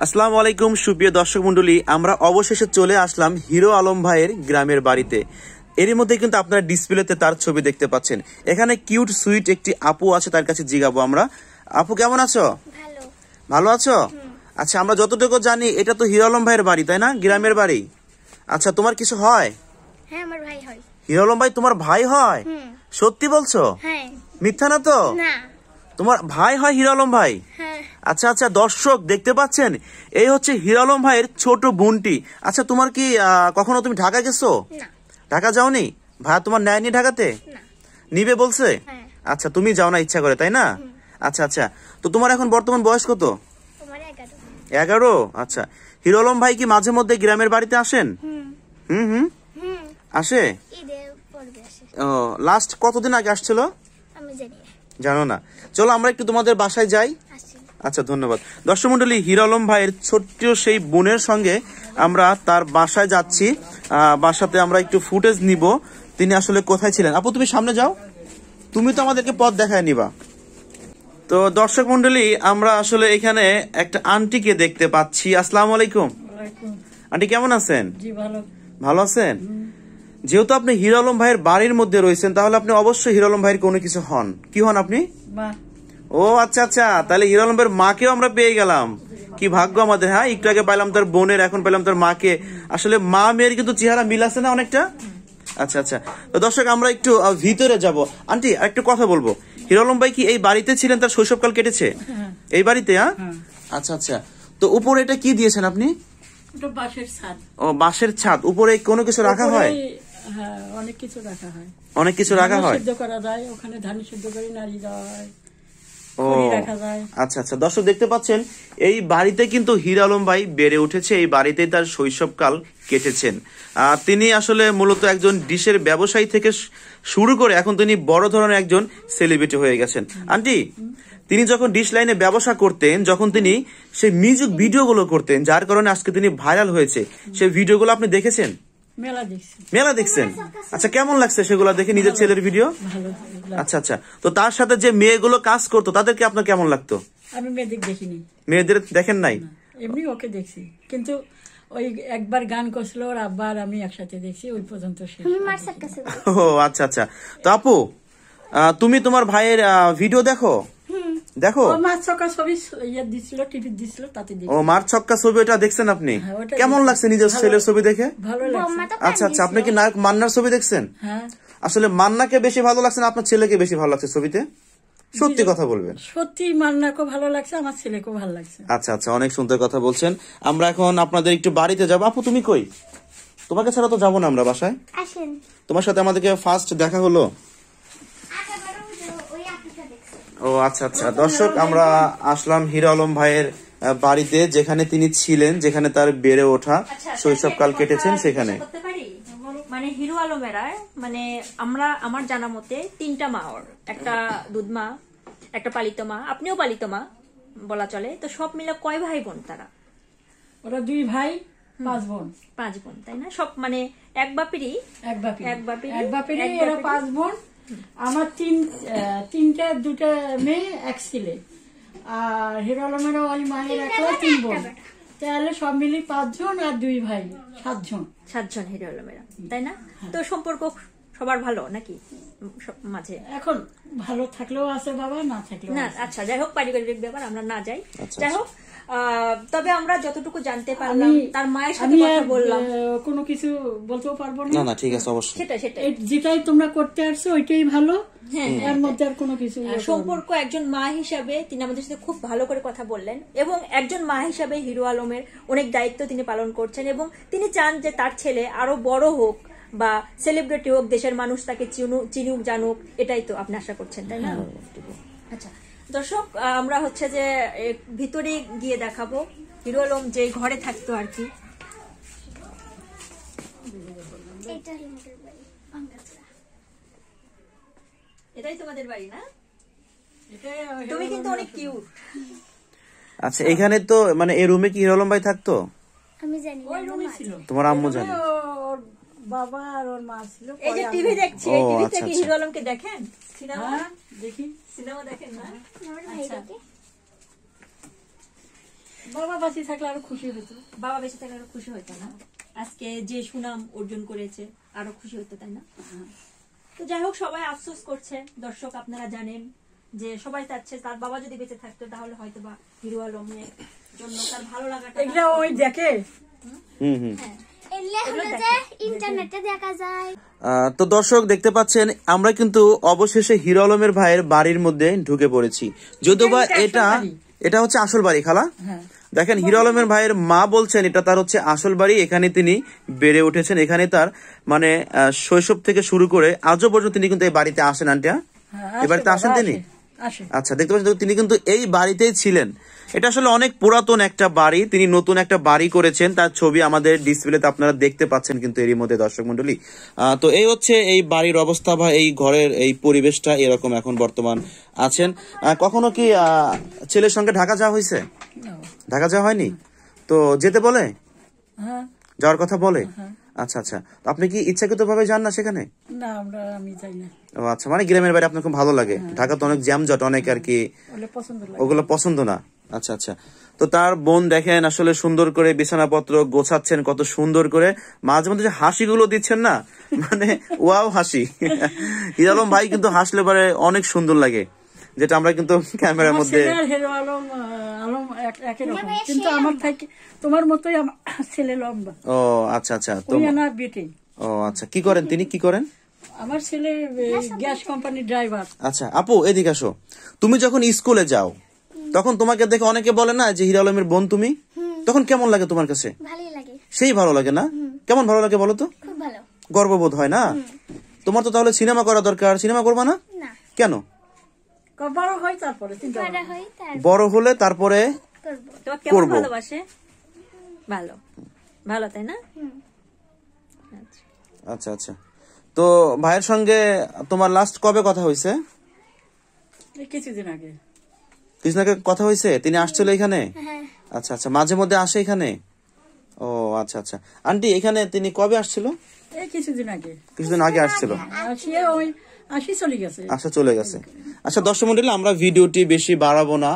আসসালামু আলাইকুম সুপ্রিয় দর্শক মণ্ডলী, আমরা অবশেষে চলে আসলাম হিরো আলম ভাইয়ের গ্রামের বাড়িতে। এরই মধ্যে কিন্তু আপনারা ডিসপ্লেতে তার ছবি দেখতে পাচ্ছেন। এখানে কিউট সুইট একটি আপু আছে, তার কাছে জিগাবো আমরা। আপু কেমন আছো? ভালো আছো? আচ্ছা, আমরা যতটুকু জানি এটা তো হিরো আলম ভাইয়ের বাড়ি, তাই না? গ্রামের বাড়ি। আচ্ছা, তোমার কিছু হয়? হ্যাঁ, আমার ভাই হয়। হিরো আলম ভাই তোমার ভাই হয়? সত্যি বলছো? হ্যাঁ। মিথ্যা না তো? না। তোমার ভাই হয় হিরো আলম ভাই? হ্যাঁ। আচ্ছা আচ্ছা, দর্শক দেখতে পাচ্ছেন, এই হচ্ছে হিরো আলম ভাইয়ের ছোট বোনটি। আচ্ছা, তোমার কি কখনো তুমি ঢাকা গেছো? না। ঢাকা যাওনি? ভাই তোমার নেয়নি ঢাকাতে? না। নিবে বলছে? হ্যাঁ। আচ্ছা, তুমি যাও না ইচ্ছা করে, তাই না? আচ্ছা আচ্ছা, তো তোমার এখন বর্তমান বয়স কত? আমার 11। 11? আচ্ছা, হিরো আলম ভাই কি মাঝে মধ্যে গ্রামের বাড়িতে আসেন? হুম হুম আসে? ঈদে পড়বে আসে। ও, লাস্ট কতদিন আগে আসছিল? আমি জানি। জানো না? চলো আমরা একটু তোমাদের বাসায় যাই। আসি। আচ্ছা, ধন্যবাদ। দর্শক মন্ডলী, হিরো আলম ভাইয়ের ছোট্ট সেই বোনের সঙ্গে আমরা তার বাসায় যাচ্ছি। বাসাতে আমরা একটু ফুটেজ নিব, তিনি আসলে কোথায় ছিলেন। আপু তুমি সামনে যাও, তুমি তো আমাদেরকে পথ দেখায় নিবা। তো দর্শক মন্ডলী, আমরা আসলে এখানে একটা আন্টিকে দেখতে পাচ্ছি। আসসালামু আলাইকুম। আন্টি কেমন আছেন? জি ভালো। ভালো আছেন? যেহেতু আপনি হিরো আলম ভাইয়ের বাড়ির মধ্যে রয়েছেন, তাহলে আপনি অবশ্যই হিরো আলম ভাইয়ের কোনো কিছু হন। কি হন আপনি? মা। ও আচ্ছা আচ্ছা, তাহলে হিরো আলম ভাইয়ের মাকেও আমরা পেয়ে গেলাম। কি ভাগ্য আমাদের। হ্যাঁ, একটু আগে পাইলাম তার বোনের, এখন পাইলাম তার মাকে। আসলে মা মেয়ের কিন্তু চেহারা মিল আছে না অনেকটা? আচ্ছা আচ্ছা, তো দর্শক আমরা একটু ভিতরে যাব। আন্টি আরেকটু কথা বলবো, হিরো আলম ভাই কি এই বাড়িতে ছিলেন, তার শৈশবকাল কেটেছে এই বাড়িতে? হ্যাঁ। আচ্ছা আচ্ছা, তো উপরে এটা কি দিয়েছেন আপনি? ওটা বাঁশের ছাদ। ও, বাঁশের ছাদ। উপরে কোনো কিছু রাখা হয়? হ্যাঁ, অনেক কিছু রাখা হয়। অনেক কিছু রাখা হয়। সিদ্ধ করা যায়, ওখানে ধান সিদ্ধ করে নাড়ি দেওয়া হয়। ও রাখা যায়। আচ্ছা আচ্ছা, দর্শক দেখতে পাচ্ছেন, এই বাড়িতে কিন্তু হিরো আলম ভাই বেড়ে উঠেছে, এই বাড়িতেই তার শৈশবকাল কেটেছেন। তিনি আসলে মূলত একজন ডিশের ব্যবসায়ী থেকে শুরু করে এখন তিনি বড় ধরনের একজন সেলিব্রিটি হয়ে গেছেন। আন্টি, তিনি যখন ডিশ লাইনে ব্যবসা করতেন, যখন তিনি সেই মিউজিক ভিডিওগুলো করতেন, যার কারণে আজকে তিনি ভাইরাল হয়েছে, সেই ভিডিওগুলো আপনি দেখেছেন? মেলা দেখছেন? আচ্ছা, কেমন লাগছে সেগুলো দেখে, নিজের ছেলের ভিডিও? আচ্ছা আচ্ছা, তো তার সাথে যে মেয়েগুলো কাজ করতো তাদেরকে আপনার কেমন লাগতো? আমি মেয়েদের দেখিনি। মেয়েদের দেখেন নাই? এমনি ওকে দেখছি, কিন্তু ওই একবার গান করছিল ওর আব্বা আর আমি একসাথে দেখছি, ওই পর্যন্ত শেষ। ও আচ্ছা আচ্ছা, তো আপু তুমি তোমার ভাইয়ের ভিডিও দেখো? দেখো। মার ছক্কা ছবি দিছিল, টিভি দিছিল, তাতে দেখি। ও, মার ছক্কা ছবি, ওটা দেখছেন আপনি? কেমন লাগছে নিজের ছেলের ছবি দেখে? ভালো লাগছে। আচ্ছা আচ্ছা, আপনি কি নায়ক মান্নার ছবি দেখছেন? হ্যাঁ। আসলে মান্নাকে বেশি ভালো লাগছে না আপনার ছেলেকে বেশি ভালো লাগছে ছবিতে? সত্যি কথা বলবেন। সত্যি মান্নাকেও ভালো লাগছে, আমার ছেলেকেও ভালো লাগছে। আচ্ছা আচ্ছা, অনেক সুন্দর কথা বলছেন। আমরা এখন আপনাদের একটু বাড়িতে যাবো। আপু তুমি কই? তোমাকে ছাড়া তো যাবো না আমরা বাসায়। আসেন। তোমার সাথে আমাদেরকে ফার্স্ট দেখা হলো। ও আচ্ছা আচ্ছা, দর্শক আমরা আসলাম হিরো আলম ভাইয়ের বাড়িতে, যেখানে তিনি ছিলেন, যেখানে তার বেড়ে ওঠা শৈশবকাল কেটেছেন সেখানে। মানে হিরো আলমের মানে আমার জানা মতে 3টা মা ওর, একটা দুধ মা, একটা পালিত মা, আপনিও পালিত মা বলা চলে। তো সব মিলে কয় ভাই বোন তারা? ওরা 2 ভাই 5 বোন। 5 বোন, তাই না? সব মানে এক বাপেরই। এরা 5 বোন। আমার 3টা 2টা মেয়ে, এক ছেলে। আর হিরো আলমের ওই মায়ের একটা 3 বোন, তাহলে সব মিলি 5 জন আর 2 ভাই, 7 জন। 7 জন হিরো আলমেরা, তাই না? তো সম্পর্ক সবার ভালো নাকি মাঝে? এখন ভালো থাকলেও আছে বাবা, না থাকলেও না। আচ্ছা, যাই হোক, পারিবারিক ব্যাপার আমরা না যাই। যাই হোক, তবে আমরা যতটুকু জানতে পারলাম, তার মায়ের সাথে কথা বললাম, কোনো কিছু বলতেও পারবো না। না ঠিক আছে, অবশ্যই সেটাই যেটাই তোমরা করতে আসছো ওইটাই ভালো। এর মধ্যে আর কোনো কিছু সম্পর্ক। একজন মা হিসাবে তিনি আমাদের সাথে খুব ভালো করে কথা বললেন, এবং একজন মা হিসাবে হিরো আলমের অনেক দায়িত্ব তিনি পালন করছেন, এবং তিনি চান যে তার ছেলে আরো বড় হোক বা সেলিব্রিটি হোক, দেশের মানুষ তাকে চিনুক জানুক, এটাই তো আপনি আশা করছেন, তাই না? আচ্ছা দর্শক, আমরা হচ্ছে যে ভিতরে গিয়ে দেখাবো হিরো আলম যে ঘরে থাকতো আর কি। এটাই তোমাদের বাড়ি না? তুমি কিন্তু অনেক কিউট। আচ্ছা, এখানে তো মানে এই রুমে কি হিরো আলম ভাই থাকতো? আমি জানি ওই রুমে ছিল। তোমার আম্মু জানে? ওর বাবা আর ওর মা ছিল। এই যে টিভি দেখছি, এই টিভি থেকে হিরো আলমকে দেখেন? সিনেমা দেখি। সিনেমা দেখেন না? আমার ভাই দেখে। বাবা বাঁচি থাকলে আরো খুশি হতো। বাবা বেঁচে থাকলে আরো খুশি হতো না? আজকে যে সুনাম অর্জন করেছে আরো খুশি হতো, তাই না? তো যাই হোক, সবাই আফসোস করছে। দর্শক আপনারা জানেন যে সবাই চাচ্ছে তার বাবা যদি বেঁচে থাকতো তাহলে হয়তো বা হিরো আলমের জন্য তার ভালো লাগাটা এগুলা ওই দেখে হ্যাঁ এলে হলো যে ইন্টারনেটে দেখা যায়। তো দর্শক দেখতে পাচ্ছেন আমরা কিন্তু অবশেষে হিরো আলমের ভাইয়ের বাড়ির মধ্যে ঢুকে পড়েছি। যদিও বা এটা হচ্ছে আসল বাড়ি খালা। দেখেন হিরো আলমের ভাইয়ের মা বলছেন এটা তার হচ্ছে আসল বাড়ি, এখানে তিনি বেড়ে উঠেছেন, এখানে তার মানে শৈশব থেকে শুরু করে আজও পর্যন্ত তিনি কিন্তু এই বাড়িতে আসেন। আন্টি এই বাড়িতে আসেন তিনি? আচ্ছা, দেখতে পাচ্ছেন তিনি কিন্তু এই বাড়িতেই ছিলেন। এটা আসলে অনেক পুরাতন একটা বাড়ি, তিনি নতুন একটা বাড়ি করেছেন, তার ছবি আমাদের ডিসপ্লেতে আপনারা দেখতে পাচ্ছেন কিন্তু এরই মধ্যে দর্শক মন্ডলী। তো এই হচ্ছে এই বাড়ির অবস্থা বা এই ঘরের এই পরিবেশটা এরকম এখন বর্তমান আছেন। কখনো কি ছেলের সঙ্গে ঢাকা যাওয়া হয়েছে? ঢাকা যাওয়া হয়নি? তো যেতে বলে, যাওয়ার কথা বলে? আচ্ছা আচ্ছা, আপনি কি ইচ্ছাকৃত ভাবে যান না সেখানে? না, আমি যাই না। ও আচ্ছা, মানে গ্রামের বাড়ি আপনার খুব ভালো লাগে। ঢাকা তো অনেক জ্যামজট, অনেক আর কি, ওগুলো পছন্দ না। আচ্ছা আচ্ছা, তো তার বোন দেখেন আসলে সুন্দর করে বিছানাপত্র গোছাচ্ছেন, কত সুন্দর করে। মাঝে মধ্যে যে হাসিগুলো দিচ্ছেন না, মানে ওয়াও হাসি। হিরো আলম ভাই কিন্তু হাসলে পরে অনেক সুন্দর লাগে, যেটা আমরা কিন্তু ক্যামেরার মধ্যে। হিরো আলম একই রকম, কিন্তু আমার থেকে তোমার মতোই আমার ছেলে লম্বা। ও আচ্ছা আচ্ছা, আমার বেটে। ও আচ্ছা, কি করেন তিনি? কি করেন? আমার ছেলে গ্যাস কোম্পানির ড্রাইভার। আচ্ছা আপু, এদিকে আসো। তুমি যখন স্কুলে যাও তখন তোমাকে দেখে অনেকে বলে না যে হিরো আলমের বোন তুমি, তখন কেমন লাগে তোমার কাছে? ভালোই লাগে। সেই ভালো লাগে না? কেমন ভালো লাগে বলো তো? খুব ভালো। গর্ববোধ হয় না? তোমার তো তাহলে সিনেমা করা দরকার, সিনেমা করবা না? না, কেন? বড় হয় তারপরে বড় হই তার বড় হলে তারপরে করব। তোমাকে কেমন ভালোবাসে? ভালো ভালো, তাই না? আচ্ছা আচ্ছা, তো ভাইয়ের সঙ্গে তোমার লাস্ট কবে কথা হয়েছে? কিছুদিন আগে। কিছুদিন আগে কথা হয়েছে? তিনি আসছিল এখানে? হ্যাঁ, আচ্ছা আচ্ছা, মাঝে মধ্যে আসে এখানে? ও আচ্ছা আচ্ছা। আন্টি এখানে তিনি কবে আসছিল? কিছুদিন আগে। কিছুদিন আগে আসছিল, আসি চলে গেছে। আচ্ছা চলে গেছে। আচ্ছা দর্শক মন্ডলী, আমরা ভিডিওটি বেশি বাড়াবো না।